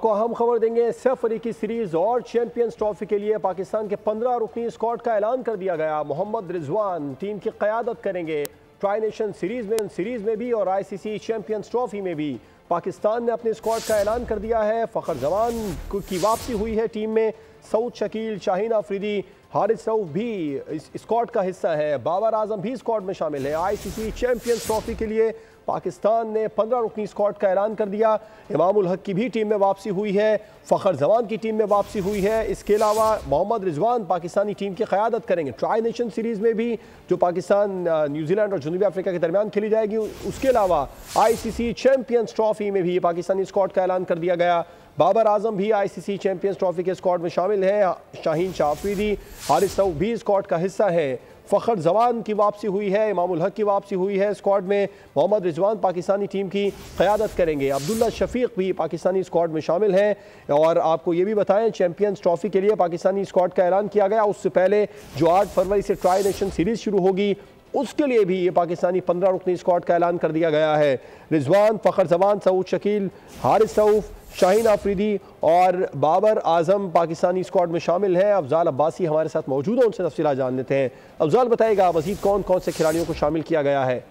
आपको अहम खबर देंगे। सैफ अली की सीरीज और चैंपियंस ट्रॉफी के लिए पाकिस्तान के 15 रुकनी स्क्वाड का ऐलान कर दिया गया। मोहम्मद रिजवान टीम की क़यादत करेंगे। ट्राई नेशन सीरीज में भी और ICC चैंपियंस ट्रॉफी में भी पाकिस्तान ने अपने स्क्वाड का ऐलान कर दिया है। फ़खर जमान की वापसी हुई है टीम में। सऊद शकील, शाहीन आफरीदी, हारिस रऊफ भी इस स्क्वाड का हिस्सा है। बाबर आजम भी स्क्वाड में शामिल है। ICC चैंपियंस ट्रॉफी के लिए पाकिस्तान ने 15 रुकनी स्क्वाड का ऐलान कर दिया। इमामुल हक की भी टीम में वापसी हुई है। फ़खर जमान की टीम में वापसी हुई है। इसके अलावा मोहम्मद रिजवान पाकिस्तानी टीम की क़यादत करेंगे। ट्राई नेशन सीरीज़ में भी जो पाकिस्तान न्यूजीलैंड और जनूबी अफ्रीका के दरमियान खेली जाएगी, उसके अलावा ICC चैंपियंस ट्रॉफी में भी पाकिस्तानी स्क्वाड का ऐलान कर दिया गया। बाबर आजम भी ICC चैंपियंस ट्रॉफी के स्क्वाड में शामिल है। शाहीन शाह आफरीदी, हारिस रऊफ भी स्क्वाड का हिस्सा है। फ़खर जमान की वापसी हुई है। इमामुल हक की वापसी हुई है। स्क्वाड में मोहम्मद रिजवान पाकिस्तानी टीम की क़यादत करेंगे। अब्दुल्ला शफीक भी पाकिस्तानी स्क्वाड में शामिल हैं। और आपको ये भी बताएं, चैंपियंस ट्रॉफी के लिए पाकिस्तानी स्क्वाड का ऐलान किया गया। उससे पहले जो 8 फरवरी से ट्राई नेशन सीरीज़ शुरू होगी, उसके लिए भी ये पाकिस्तानी 15 रुकनी स्क्वाड का ऐलान कर दिया गया है। रिजवान, फ़खर जमान, सऊद शकील, हारिस रऊफ, शाहीन आफरीदी और बाबर आजम पाकिस्तानी स्क्वाड में शामिल हैं। अफजाल अब्बासी हमारे साथ मौजूद हैं, उनसे तफसीलात जान लेते हैं। अफजाल, बताएगा मजीद कौन कौन से खिलाड़ियों को शामिल किया गया है?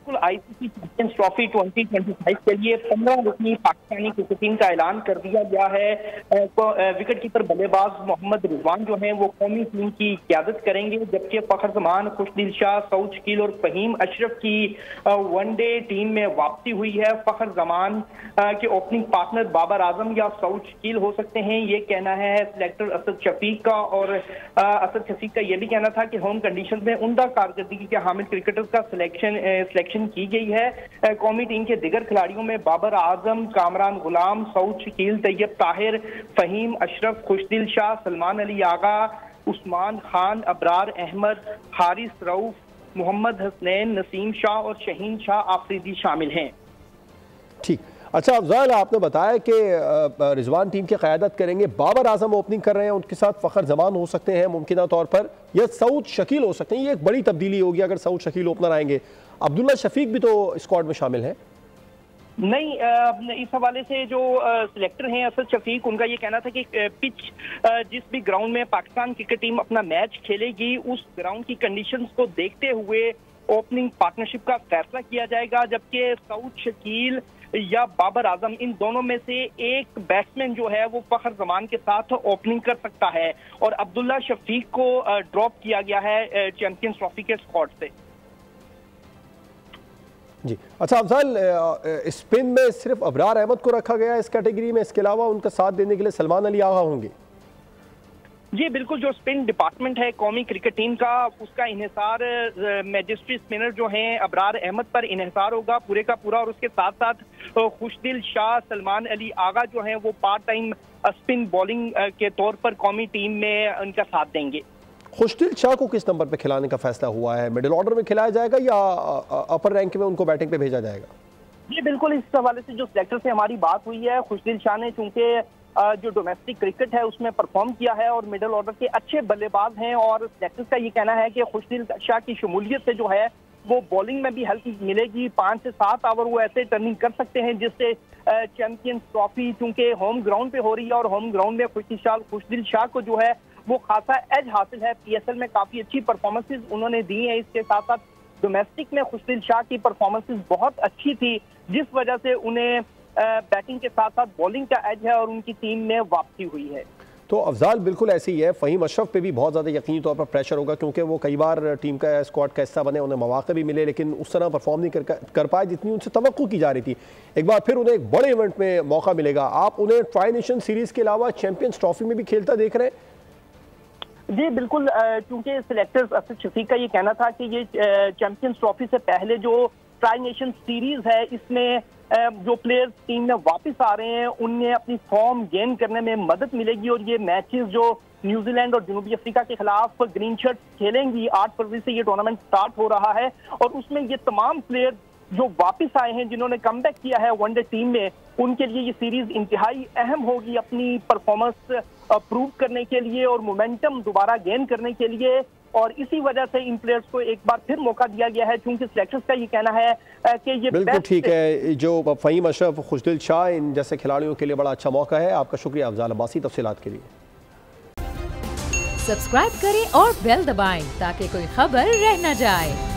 ICC चैंपियंस ट्रॉफी 2025 के लिए 15 रुकनी पाकिस्तानी क्रिकेट टीम का ऐलान कर दिया गया है। विकेट कीपर बल्लेबाज मोहम्मद रिजवान जो हैं वो कौमी टीम की क़यादत करेंगे, जबकि फ़खर जमान, खुशदिल शाह, सऊद शकील और फ़हीम अशरफ की वनडे टीम में वापसी हुई है। फ़खर जमान के ओपनिंग पार्टनर बाबर आजम या सऊद शकील हो सकते हैं, ये कहना है सिलेक्टर असद शफीक का। और असद शफीक का ये भी कहना था कि होम कंडीशन में उम्दा कारकर्दगी के हामिल क्रिकेटर्स का सिलेक्शन की गई है। कौमी टीम के दिगर खिलाड़ियों में बाबर आजम, कामरान गुलाम, सऊद शकील, तैयब ताहिर, फ़हीम अशरफ, खुशदिल शाह, सलमान अली आगा, उस्मान खान, अबरार अहमद, हारिस रऊफ, मोहम्मद हसनैन, नसीम शाह और शाहीन शाह आफरीदी शामिल हैं। ठीक, अच्छा अफजाल, आपने बताया कि रिजवान टीम की क़यादत करेंगे। बाबर आजम ओपनिंग कर रहे हैं, उनके साथ फ़खर जमान हो सकते हैं मुमकिना तौर पर, या सऊद शकील हो सकते हैं। ये एक बड़ी तब्दीली होगी अगर सऊद शकील ओपनर आएंगे। अब्दुल्ला शफीक भी तो स्क्वाड में शामिल है। नहीं, इस हवाले से जो सिलेक्टर हैं असद शफीक, उनका ये कहना था कि पिच जिस भी ग्राउंड में पाकिस्तान क्रिकेट टीम अपना मैच खेलेगी, उस ग्राउंड की कंडीशंस को देखते हुए ओपनिंग पार्टनरशिप का फैसला किया जाएगा। जबकि सऊद शकील या बाबर आजम, इन दोनों में से एक बैट्समैन जो है वो फ़खर जमान के साथ ओपनिंग कर सकता है। और अब्दुल्ला शफीक को ड्रॉप किया गया है चैंपियंस ट्रॉफी के स्क्वाड से। जी, अच्छा अफजाल, स्पिन में सिर्फ अबरार अहमद को रखा गया है इस कैटेगरी में, इसके अलावा उनका साथ देने के लिए सलमान अली आगा होंगे? जी बिल्कुल, जो स्पिन डिपार्टमेंट है कौमी क्रिकेट टीम का, उसका इन्हिसार मैजिस्ट्री स्पिनर जो हैं अबरार अहमद पर इन्हिसार होगा पूरे का पूरा। और उसके साथ साथ खुशदिल शाह, सलमान अली आगा जो हैं वो पार्ट टाइम स्पिन बॉलिंग के तौर पर कौमी टीम में उनका साथ देंगे। खुशदिल शाह को किस नंबर पे खिलाने का फैसला हुआ है? मिडिल ऑर्डर में खिलाया जाएगा या अपर रैंक में उनको बैटिंग पे भेजा जाएगा? जी बिल्कुल, इस हवाले से जो सिलेक्टर से हमारी बात हुई है, खुशदिल शाह ने चूंकि जो डोमेस्टिक क्रिकेट है उसमें परफॉर्म किया है और मिडिल ऑर्डर के अच्छे बल्लेबाज हैं, और सिलेक्टर का ये कहना है कि खुशदिल शाह की शमूलियत से जो है वो बॉलिंग में भी हेल्प मिलेगी। 5 से 7 ओवर वो ऐसे टर्निंग कर सकते हैं जिससे चैंपियंस ट्रॉफी चूंकि होम ग्राउंड पे हो रही है और होम ग्राउंड में खुशदिल शाह को जो है वो खासा एज हासिल है। PSL में काफी अच्छी परफॉर्मेंसेज उन्होंने दी है। इसके साथ साथ डोमेस्टिक में खुशदिल शाह की परफॉर्मेंसेज बहुत अच्छी थी, जिस वजह से उन्हें बैटिंग के साथ साथ बॉलिंग का एज है और उनकी टीम में वापसी हुई है। तो अफजाल बिल्कुल ऐसे ही है। फ़हीम अशरफ पे भी बहुत ज़्यादा यकीनी तौर पर प्रेशर होगा, क्योंकि वो कई बार टीम का स्क्वाड का हिस्सा बने, उन्हें मौके भी मिले, लेकिन उस तरह परफॉर्म नहीं कर पाए जितनी उनसे तवक्को की जा रही थी। एक बार फिर उन्हें एक बड़े इवेंट में मौका मिलेगा। आप उन्हें ट्राई नेशन सीरीज़ के अलावा चैंपियंस ट्रॉफी में भी खेलता देख रहे हैं? जी बिल्कुल, क्योंकि सिलेक्टर्स असद शफीक का ये कहना था कि ये चैंपियंस ट्रॉफी से पहले जो ट्राई नेशन सीरीज है, इसमें जो प्लेयर्स टीम में वापस आ रहे हैं उन्हें अपनी फॉर्म गेन करने में मदद मिलेगी। और ये मैचेस जो न्यूजीलैंड और जनूबी अफ्रीका के खिलाफ ग्रीन शर्ट खेलेंगी, 8 फरवरी से ये टूर्नामेंट स्टार्ट हो रहा है और उसमें ये तमाम प्लेयर जो वापस आए हैं, जिन्होंने कमबैक किया है वनडे टीम में, उनके लिए ये सीरीज इंतहाई अहम होगी अपनी परफॉर्मेंस प्रूव करने के लिए और मोमेंटम दोबारा गेन करने के लिए। और इसी वजह से इन प्लेयर्स को एक बार फिर मौका दिया गया है, क्योंकि सिलेक्टर्स का ये कहना है कि ये बिल्कुल ठीक है। जो फ़हीम अशरफ, खुशदिल शाह, इन जैसे खिलाड़ियों के लिए बड़ा अच्छा मौका है। आपका शुक्रिया अफजाल अब्बासी तफसीलात के लिए। सब्सक्राइब करें और बेल दबाएं ताकि कोई खबर रह न जाए।